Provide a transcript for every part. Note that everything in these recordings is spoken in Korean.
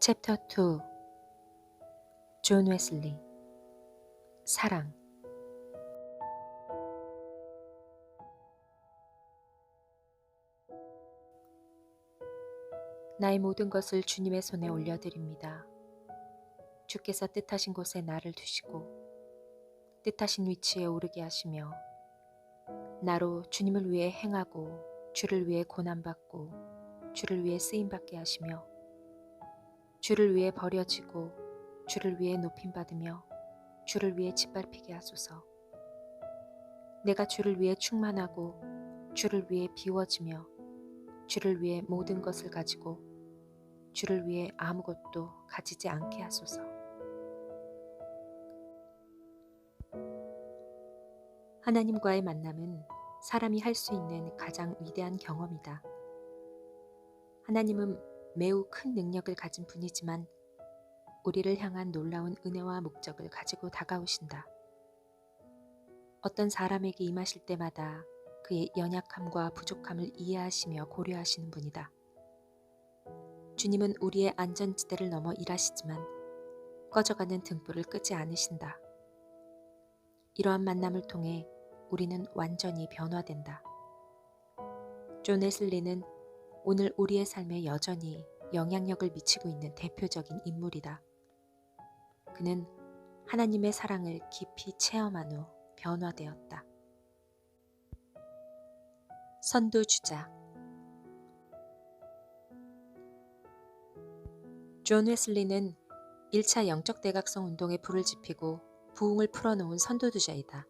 챕터 2. 존 웨슬리. 사랑. 나의 모든 것을 주님의 손에 올려드립니다. 주께서 뜻하신 곳에 나를 두시고 뜻하신 위치에 오르게 하시며 나로 주님을 위해 행하고 주를 위해 고난받고 주를 위해 쓰임받게 하시며 주를 위해 버려지고 주를 위해 높임받으며 주를 위해 짓밟히게 하소서. 내가 주를 위해 충만하고 주를 위해 비워지며 주를 위해 모든 것을 가지고 주를 위해 아무것도 가지지 않게 하소서. 하나님과의 만남은 사람이 할 수 있는 가장 위대한 경험이다. 하나님은 매우 큰 능력을 가진 분이지만 우리를 향한 놀라운 은혜와 목적을 가지고 다가오신다. 어떤 사람에게 임하실 때마다 그의 연약함과 부족함을 이해하시며 고려하시는 분이다. 주님은 우리의 안전지대를 넘어 일하시지만 꺼져가는 등불을 끄지 않으신다. 이러한 만남을 통해 우리는 완전히 변화된다. 존 웨슬리는 오늘 우리의 삶에 여전히 영향력을 미치고 있는 대표적인 인물이다. 그는 하나님의 사랑을 깊이 체험한 후 변화되었다. 선두주자. 존 웨슬리는 1차 영적 대각성 운동에 불을 지피고 부흥을 풀어놓은 선두주자이다.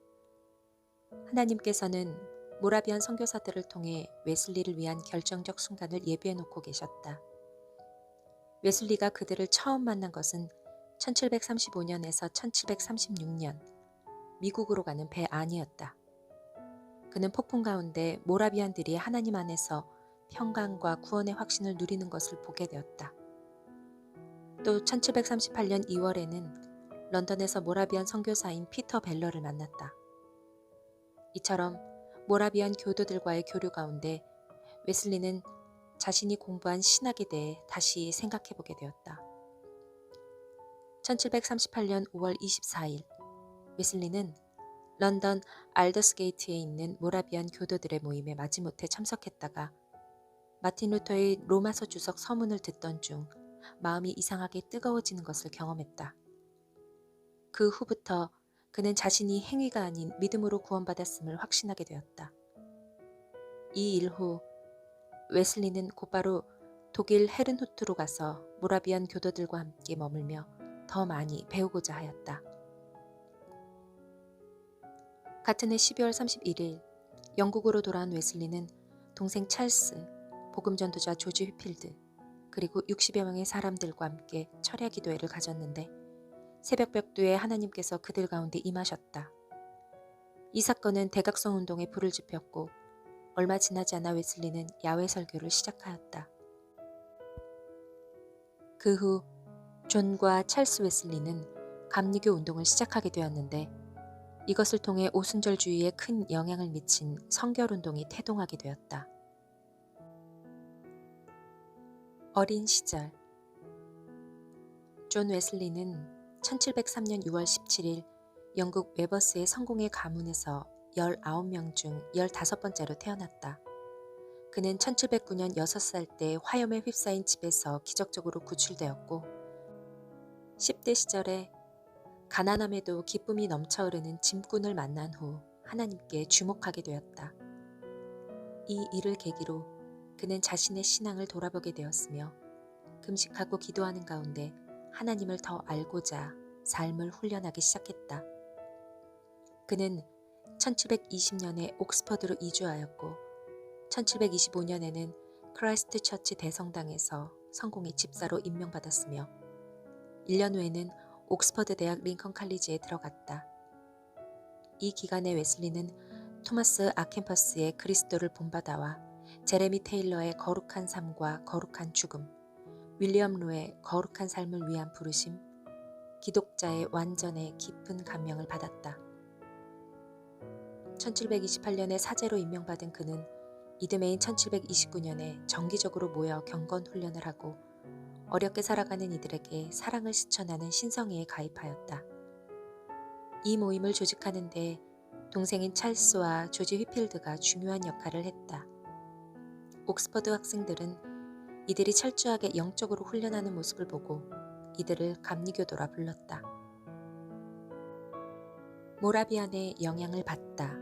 하나님께서는 모라비안 선교사들을 통해 웨슬리를 위한 결정적 순간을 예비해 놓고 계셨다. 웨슬리가 그들을 처음 만난 것은 1735년에서 1736년 미국으로 가는 배 안이었다. 그는 폭풍 가운데 모라비안들이 하나님 안에서 평강과 구원의 확신을 누리는 것을 보게 되었다. 또 1738년 2월에는 런던에서 모라비안 선교사인 피터 벨러를 만났다. 이처럼 모라비안 교도들과의 교류 가운데 웨슬리는 자신이 공부한 신학에 대해 다시 생각해보게 되었다. 1738년 5월 24일 웨슬리는 런던 알더스게이트에 있는 모라비안 교도들의 모임에 마지못해 참석했다가 마틴 루터의 로마서 주석 서문을 듣던 중 마음이 이상하게 뜨거워지는 것을 경험했다. 그 후부터 그는 자신이 행위가 아닌 믿음으로 구원받았음을 확신하게 되었다. 이 일 후 웨슬리는 곧바로 독일 헤른후트로 가서 모라비안 교도들과 함께 머물며 더 많이 배우고자 하였다. 같은 해 12월 31일 영국으로 돌아온 웨슬리는 동생 찰스, 복음전도자 조지 휘필드, 그리고 60여 명의 사람들과 함께 철야 기도회를 가졌는데 새벽 벽두에 하나님께서 그들 가운데 임하셨다. 이 사건은 대각성 운동에 불을 지폈고 얼마 지나지 않아 웨슬리는 야외 설교를 시작하였다. 그 후 존과 찰스 웨슬리는 감리교 운동을 시작하게 되었는데 이것을 통해 오순절주의에 큰 영향을 미친 성결운동이 태동하게 되었다. 어린 시절. 존 웨슬리는 1703년 6월 17일 영국 웨버스의 성공의 가문에서 19명 중 15번째로 태어났다. 그는 1709년 6살 때 화염에 휩싸인 집에서 기적적으로 구출되었고 10대 시절에 가난함에도 기쁨이 넘쳐흐르는 짐꾼을 만난 후 하나님께 주목하게 되었다. 이 일을 계기로 그는 자신의 신앙을 돌아보게 되었으며 금식하고 기도하는 가운데 하나님을 더 알고자 삶을 훈련하기 시작했다. 그는 1720년에 옥스퍼드로 이주하였고 1725년에는 크라이스트 처치 대성당에서 성공의 집사로 임명받았으며 1년 후에는 옥스퍼드 대학 링컨 칼리지에 들어갔다. 이 기간에 웨슬리는 토마스 아켄퍼스의 그리스도를 본받아와 제레미 테일러의 거룩한 삶과 거룩한 죽음, 윌리엄 로의 거룩한 삶을 위한 부르심, 기독자의 완전에 깊은 감명을 받았다. 1728년에 사제로 임명받은 그는 이듬해인 1729년에 정기적으로 모여 경건 훈련을 하고 어렵게 살아가는 이들에게 사랑을 실천하는 신성회에 가입하였다. 이 모임을 조직하는데 동생인 찰스와 조지 휘필드가 중요한 역할을 했다. 옥스퍼드 학생들은 이들이 철저하게 영적으로 훈련하는 모습을 보고 이들을 감리교도라 불렀다. 모라비안의 영향을 받다.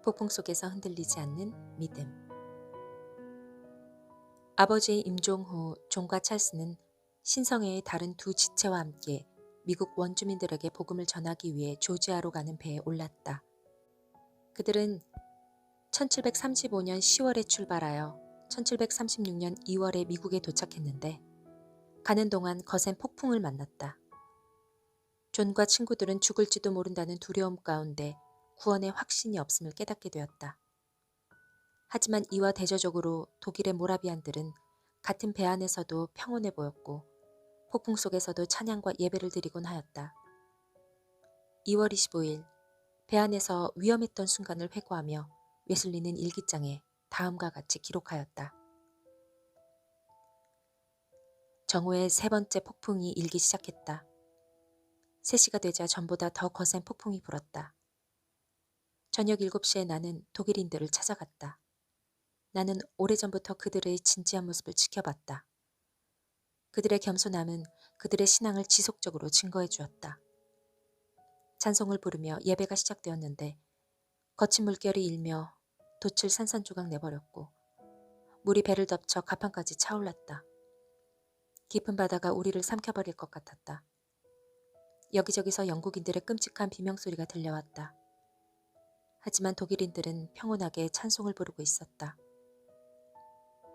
폭풍 속에서 흔들리지 않는 믿음. 아버지의 임종 후 존과 찰스는 신성회의 다른 두 지체와 함께 미국 원주민들에게 복음을 전하기 위해 조지아로 가는 배에 올랐다. 그들은 1735년 10월에 출발하여 1736년 2월에 미국에 도착했는데 가는 동안 거센 폭풍을 만났다. 존과 친구들은 죽을지도 모른다는 두려움 가운데 구원의 확신이 없음을 깨닫게 되었다. 하지만 이와 대조적으로 독일의 모라비안들은 같은 배 안에서도 평온해 보였고 폭풍 속에서도 찬양과 예배를 드리곤 하였다. 2월 25일 배 안에서 위험했던 순간을 회고하며 웨슬리는 일기장에 다음과 같이 기록하였다. 정오의 세 번째 폭풍이 일기 시작했다. 3시가 되자 전보다 더 거센 폭풍이 불었다. 저녁 7시에 나는 독일인들을 찾아갔다. 나는 오래전부터 그들의 진지한 모습을 지켜봤다. 그들의 겸손함은 그들의 신앙을 지속적으로 증거해 주었다. 찬송을 부르며 예배가 시작되었는데 거친 물결이 일며 돛을 산산조각 내버렸고 물이 배를 덮쳐 가판까지 차올랐다. 깊은 바다가 우리를 삼켜버릴 것 같았다. 여기저기서 영국인들의 끔찍한 비명소리가 들려왔다. 하지만 독일인들은 평온하게 찬송을 부르고 있었다.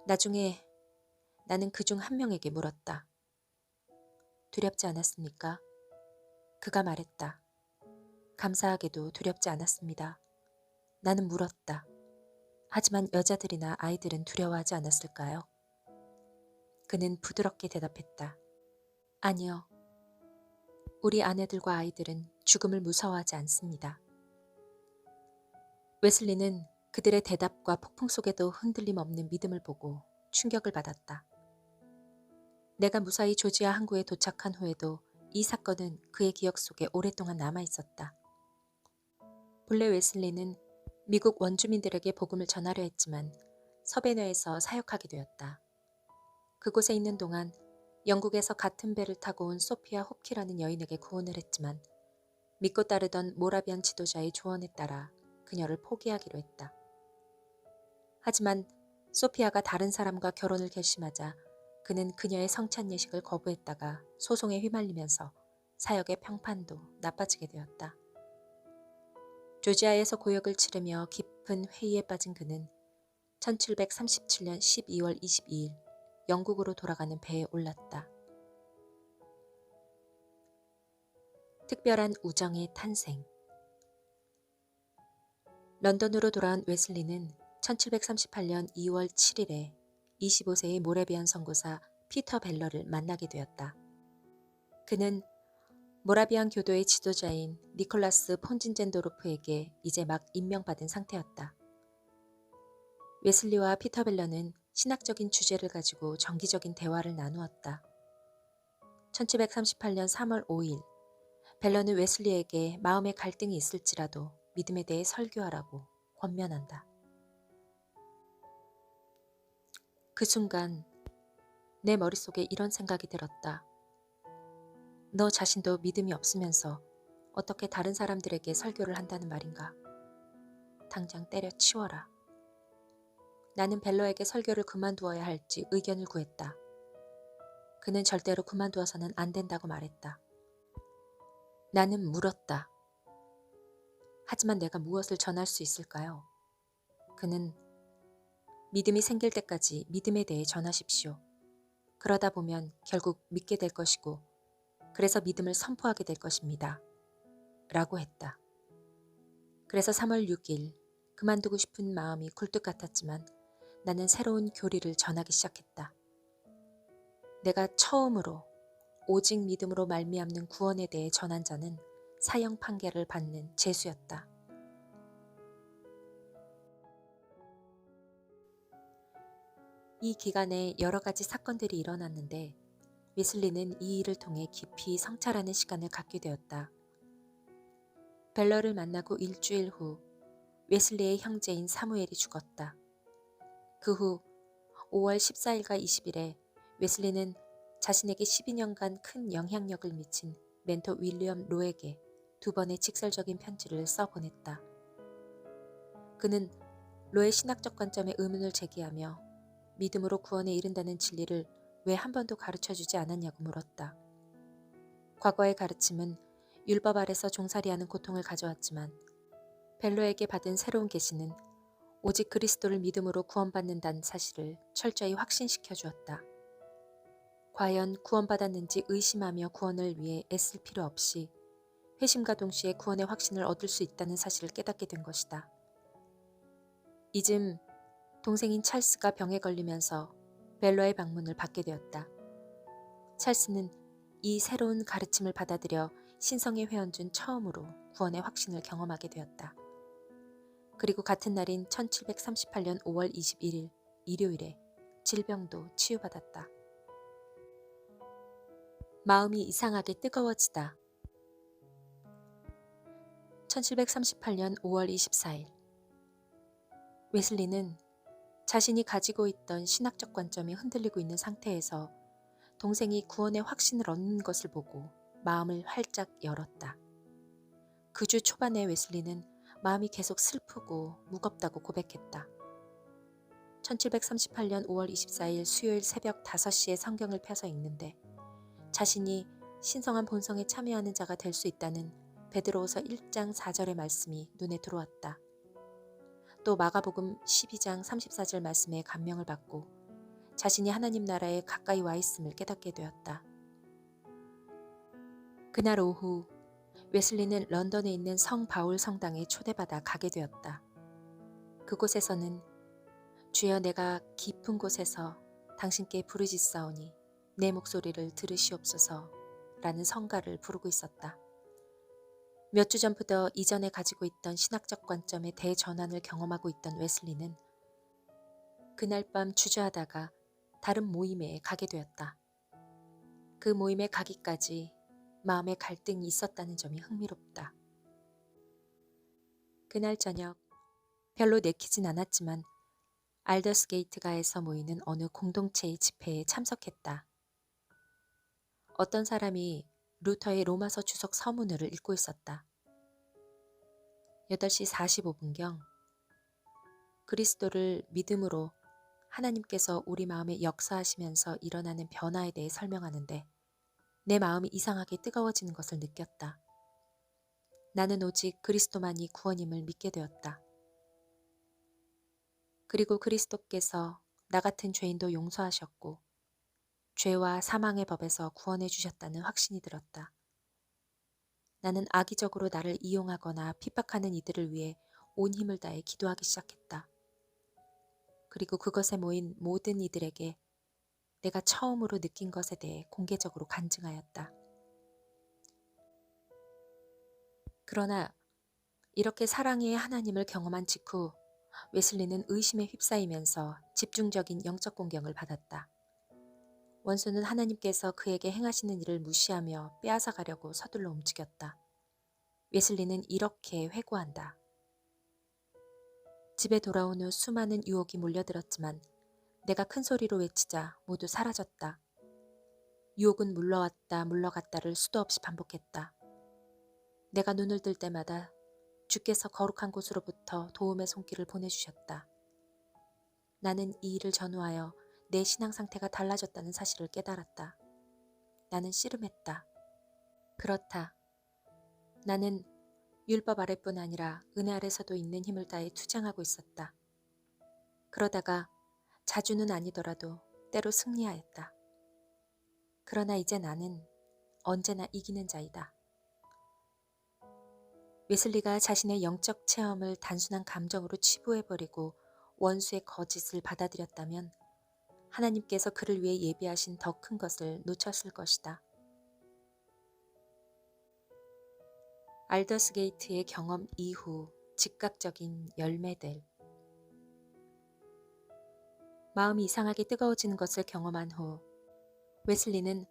나중에 나는 그중 한 명에게 물었다. 두렵지 않았습니까? 그가 말했다. 감사하게도 두렵지 않았습니다. 나는 물었다. 하지만 여자들이나 아이들은 두려워하지 않았을까요? 그는 부드럽게 대답했다. 아니요. 우리 아내들과 아이들은 죽음을 무서워하지 않습니다. 웨슬리는 그들의 대답과 폭풍 속에도 흔들림 없는 믿음을 보고 충격을 받았다. 내가 무사히 조지아 항구에 도착한 후에도 이 사건은 그의 기억 속에 오랫동안 남아있었다. 본래 웨슬리는 미국 원주민들에게 복음을 전하려 했지만 서베너에서 사역하게 되었다. 그곳에 있는 동안 영국에서 같은 배를 타고 온 소피아 홉키라는 여인에게 구원을 했지만 믿고 따르던 모라비안 지도자의 조언에 따라 그녀를 포기하기로 했다. 하지만 소피아가 다른 사람과 결혼을 결심하자 그는 그녀의 성찬 예식을 거부했다가 소송에 휘말리면서 사역의 평판도 나빠지게 되었다. 조지아에서 고역을 치르며 깊은 회의에 빠진 그는 1737년 12월 22일 영국으로 돌아가는 배에 올랐다. 특별한 우정의 탄생. 런던으로 돌아온 웨슬리는 1738년 2월 7일에 25세의 모라비안 선교사 피터 벨러를 만나게 되었다. 그는 모라비안 교도의 지도자인 니콜라스 폰진젠도르프에게 이제 막 임명받은 상태였다. 웨슬리와 피터 벨러는 신학적인 주제를 가지고 정기적인 대화를 나누었다. 1738년 3월 5일 벨러는 웨슬리에게 마음의 갈등이 있을지라도 믿음에 대해 설교하라고 권면한다. 그 순간 내 머릿속에 이런 생각이 들었다. 너 자신도 믿음이 없으면서 어떻게 다른 사람들에게 설교를 한다는 말인가? 당장 때려치워라. 나는 벨러에게 설교를 그만두어야 할지 의견을 구했다. 그는 절대로 그만두어서는 안 된다고 말했다. 나는 물었다. 하지만 내가 무엇을 전할 수 있을까요? 그는 믿음이 생길 때까지 믿음에 대해 전하십시오. 그러다 보면 결국 믿게 될 것이고 그래서 믿음을 선포하게 될 것입니다. 라고 했다. 그래서 3월 6일 그만두고 싶은 마음이 굴뚝 같았지만 나는 새로운 교리를 전하기 시작했다. 내가 처음으로 오직 믿음으로 말미암는 구원에 대해 전한 자는 사형 판결을 받는 죄수였다. 이 기간에 여러 가지 사건들이 일어났는데 웨슬리는 이 일을 통해 깊이 성찰하는 시간을 갖게 되었다. 벨러를 만나고 일주일 후 웨슬리의 형제인 사무엘이 죽었다. 그 후 5월 14일과 20일에 웨슬리는 자신에게 12년간 큰 영향력을 미친 멘토 윌리엄 로에게 2번의 직설적인 편지를 써보냈다. 그는 로의 신학적 관점에 의문을 제기하며 믿음으로 구원에 이른다는 진리를 왜 한 번도 가르쳐주지 않았냐고 물었다. 과거의 가르침은 율법 아래서 종살이하는 고통을 가져왔지만 벨로에게 받은 새로운 계시는 오직 그리스도를 믿음으로 구원받는다는 사실을 철저히 확신시켜 주었다. 과연 구원받았는지 의심하며 구원을 위해 애쓸 필요 없이 회심과 동시에 구원의 확신을 얻을 수 있다는 사실을 깨닫게 된 것이다. 이즘 동생인 찰스가 병에 걸리면서 벨로의 방문을 받게 되었다. 찰스는 이 새로운 가르침을 받아들여 신성의 회원 중 처음으로 구원의 확신을 경험하게 되었다. 그리고 같은 날인 1738년 5월 21일 일요일에 질병도 치유받았다. 마음이 이상하게 뜨거워지다. 1738년 5월 24일 웨슬리는 자신이 가지고 있던 신학적 관점이 흔들리고 있는 상태에서 동생이 구원의 확신을 얻는 것을 보고 마음을 활짝 열었다. 그 주 초반에 웨슬리는 마음이 계속 슬프고 무겁다고 고백했다. 1738년 5월 24일 수요일 새벽 5시에 성경을 펴서 읽는데 자신이 신성한 본성에 참여하는 자가 될 수 있다는 베드로후서 1장 4절의 말씀이 눈에 들어왔다. 또 마가복음 12장 34절 말씀에 감명을 받고 자신이 하나님 나라에 가까이 와 있음을 깨닫게 되었다. 그날 오후 웨슬리는 런던에 있는 성 바울 성당에 초대받아 가게 되었다. 그곳에서는 주여 내가 깊은 곳에서 당신께 부르짖사오니 내 목소리를 들으시옵소서 라는 성가를 부르고 있었다. 몇 주 전부터 이전에 가지고 있던 신학적 관점의 대전환을 경험하고 있던 웨슬리는 그날 밤 주저하다가 다른 모임에 가게 되었다. 그 모임에 가기까지 마음의 갈등이 있었다는 점이 흥미롭다. 그날 저녁 별로 내키진 않았지만 알더스게이트가에서 모이는 어느 공동체의 집회에 참석했다. 어떤 사람이 루터의 로마서 주석 서문을 읽고 있었다. 8시 45분경 그리스도를 믿음으로 하나님께서 우리 마음에 역사하시면서 일어나는 변화에 대해 설명하는데 내 마음이 이상하게 뜨거워지는 것을 느꼈다. 나는 오직 그리스도만이 구원임을 믿게 되었다. 그리고 그리스도께서 나 같은 죄인도 용서하셨고 죄와 사망의 법에서 구원해 주셨다는 확신이 들었다. 나는 악의적으로 나를 이용하거나 핍박하는 이들을 위해 온 힘을 다해 기도하기 시작했다. 그리고 그것에 모인 모든 이들에게 내가 처음으로 느낀 것에 대해 공개적으로 간증하였다. 그러나 이렇게 사랑의 하나님을 경험한 직후 웨슬리는 의심에 휩싸이면서 집중적인 영적 공격을 받았다. 원수는 하나님께서 그에게 행하시는 일을 무시하며 빼앗아가려고 서둘러 움직였다. 웨슬리는 이렇게 회고한다. 집에 돌아온 후 수많은 유혹이 몰려들었지만 내가 큰 소리로 외치자 모두 사라졌다. 유혹은 물러왔다 물러갔다를 수도 없이 반복했다. 내가 눈을 뜰 때마다 주께서 거룩한 곳으로부터 도움의 손길을 보내주셨다. 나는 이 일을 전후하여 내 신앙 상태가 달라졌다는 사실을 깨달았다. 나는 씨름했다. 그렇다. 나는 율법 아래뿐 아니라 은혜 아래서도 있는 힘을 다해 투쟁하고 있었다. 그러다가 자주는 아니더라도 때로 승리하였다. 그러나 이제 나는 언제나 이기는 자이다. 웨슬리가 자신의 영적 체험을 단순한 감정으로 치부해버리고 원수의 거짓을 받아들였다면 하나님께서 그를 위해 예비하신 더 큰 것을 놓쳤을 것이다. 알더스게이트의 경험 이후 즉각적인 열매들. 마음이 이상하게 뜨거워지는 것을 경험한 후 웨슬리는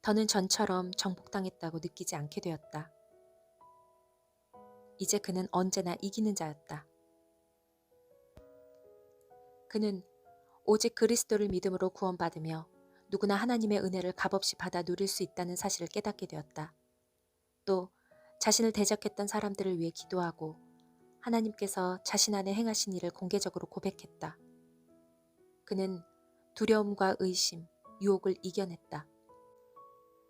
더는 전처럼 정복당했다고 느끼지 않게 되었다. 이제 그는 언제나 이기는 자였다. 그는 오직 그리스도를 믿음으로 구원받으며 누구나 하나님의 은혜를 값없이 받아 누릴 수 있다는 사실을 깨닫게 되었다. 또 자신을 대적했던 사람들을 위해 기도하고 하나님께서 자신 안에 행하신 일을 공개적으로 고백했다. 그는 두려움과 의심, 유혹을 이겨냈다.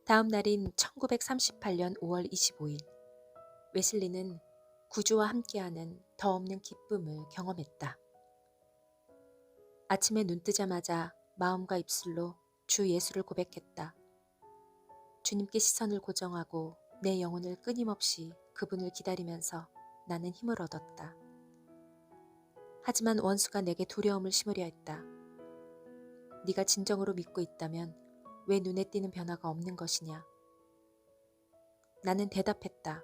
다음 날인 1938년 5월 25일, 웨슬리는 구주와 함께하는 더 없는 기쁨을 경험했다. 아침에 눈 뜨자마자 마음과 입술로 주 예수를 고백했다. 주님께 시선을 고정하고 내 영혼을 끊임없이 그분을 기다리면서 나는 힘을 얻었다. 하지만 원수가 내게 두려움을 심으려 했다. 네가 진정으로 믿고 있다면 왜 눈에 띄는 변화가 없는 것이냐? 나는 대답했다.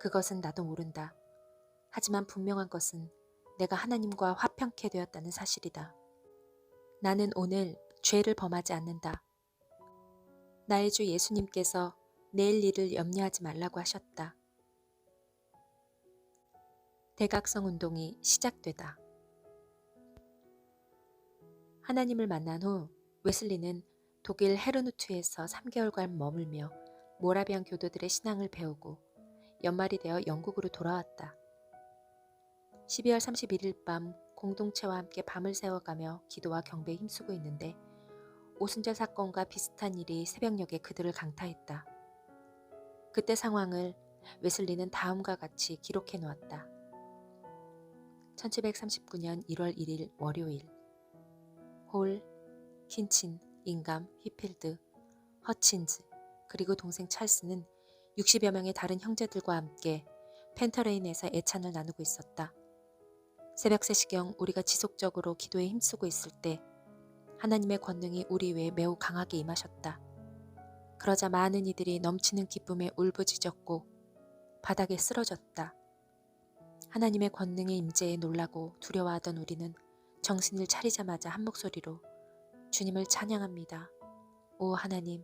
그것은 나도 모른다. 하지만 분명한 것은 내가 하나님과 화평케 되었다는 사실이다. 나는 오늘 죄를 범하지 않는다. 나의 주 예수님께서 내일 일을 염려하지 말라고 하셨다. 대각성 운동이 시작되다. 하나님을 만난 후 웨슬리는 독일 헤르누트에서 3개월간 머물며 모라비안 교도들의 신앙을 배우고 연말이 되어 영국으로 돌아왔다. 12월 31일 밤 공동체와 함께 밤을 새워가며 기도와 경배에 힘쓰고 있는데 오순절 사건과 비슷한 일이 새벽녘에 그들을 강타했다. 그때 상황을 웨슬리는 다음과 같이 기록해 놓았다. 1739년 1월 1일 월요일 홀, 킨친, 잉감, 휘필드, 허친즈 그리고 동생 찰스는 60여 명의 다른 형제들과 함께 펜터레인에서 애찬을 나누고 있었다. 새벽 3시경 우리가 지속적으로 기도에 힘쓰고 있을 때 하나님의 권능이 우리 외에 매우 강하게 임하셨다. 그러자 많은 이들이 넘치는 기쁨에 울부짖었고 바닥에 쓰러졌다. 하나님의 권능의 임재에 놀라고 두려워하던 우리는 정신을 차리자마자 한 목소리로 주님을 찬양합니다. 오 하나님,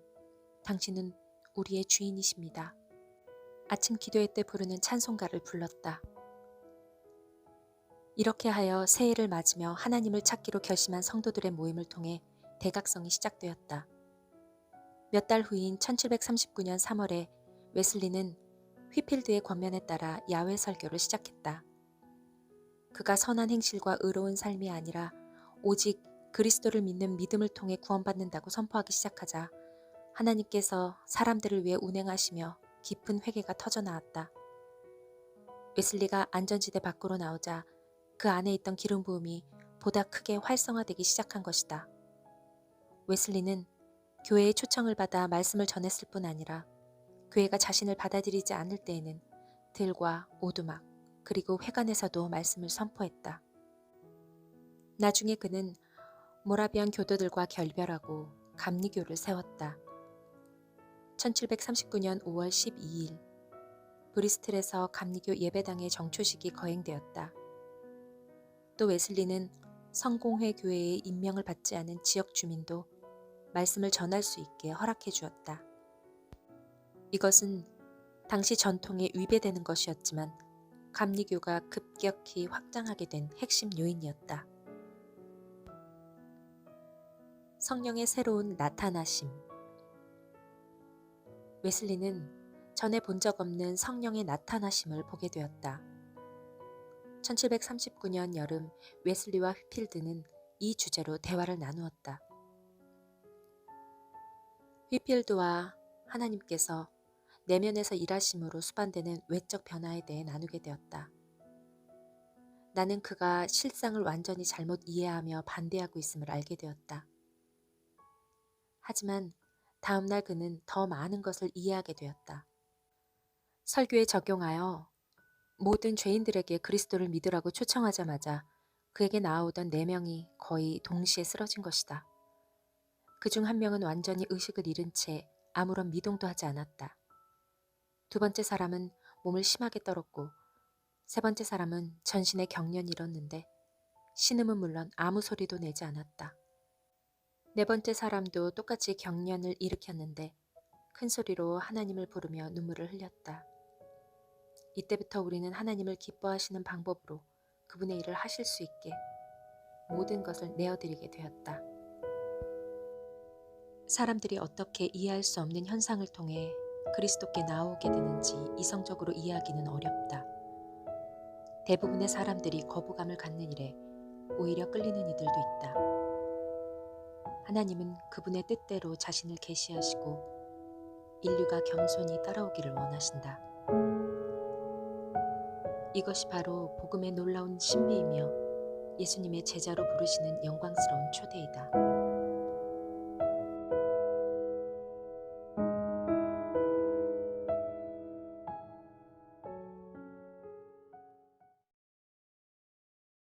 당신은 우리의 주인이십니다. 아침 기도회 때 부르는 찬송가를 불렀다. 이렇게 하여 새해를 맞으며 하나님을 찾기로 결심한 성도들의 모임을 통해 대각성이 시작되었다. 몇 달 후인 1739년 3월에 웨슬리는 휘필드의 권면에 따라 야외 설교를 시작했다. 그가 선한 행실과 의로운 삶이 아니라 오직 그리스도를 믿는 믿음을 통해 구원받는다고 선포하기 시작하자 하나님께서 사람들을 위해 운행하시며 깊은 회개가 터져나왔다. 웨슬리가 안전지대 밖으로 나오자 그 안에 있던 기름 부음이 보다 크게 활성화되기 시작한 것이다. 웨슬리는 교회의 초청을 받아 말씀을 전했을 뿐 아니라 교회가 자신을 받아들이지 않을 때에는 들과 오두막 그리고 회관에서도 말씀을 선포했다. 나중에 그는 모라비안 교도들과 결별하고 감리교를 세웠다. 1739년 5월 12일 브리스틀에서 감리교 예배당의 정초식이 거행되었다. 또 웨슬리는 성공회 교회의 임명을 받지 않은 지역 주민도 말씀을 전할 수 있게 허락해 주었다. 이것은 당시 전통에 위배되는 것이었지만 감리교가 급격히 확장하게 된 핵심 요인이었다. 성령의 새로운 나타나심. 웨슬리는 전에 본 적 없는 성령의 나타나심을 보게 되었다. 1739년 여름 웨슬리와 휘필드는 이 주제로 대화를 나누었다. 휘필드와 하나님께서 내면에서 일하심으로 수반되는 외적 변화에 대해 나누게 되었다. 나는 그가 실상을 완전히 잘못 이해하며 반대하고 있음을 알게 되었다. 하지만 다음날 그는 더 많은 것을 이해하게 되었다. 설교에 적용하여 모든 죄인들에게 그리스도를 믿으라고 초청하자마자 그에게 나아오던 4명이 거의 동시에 쓰러진 것이다. 그중 한 명은 완전히 의식을 잃은 채 아무런 미동도 하지 않았다. 두 번째 사람은 몸을 심하게 떨었고 세 번째 사람은 전신의 경련이 일었는데 신음은 물론 아무 소리도 내지 않았다. 네 번째 사람도 똑같이 경련을 일으켰는데 큰 소리로 하나님을 부르며 눈물을 흘렸다. 이때부터 우리는 하나님을 기뻐하시는 방법으로 그분의 일을 하실 수 있게 모든 것을 내어드리게 되었다. 사람들이 어떻게 이해할 수 없는 현상을 통해 그리스도께 나오게 되는지 이성적으로 이해하기는 어렵다. 대부분의 사람들이 거부감을 갖는 일에 오히려 끌리는 이들도 있다. 하나님은 그분의 뜻대로 자신을 계시하시고 인류가 겸손히 따라오기를 원하신다. 이것이 바로 복음의 놀라운 신비이며 예수님의 제자로 부르시는 영광스러운 초대이다.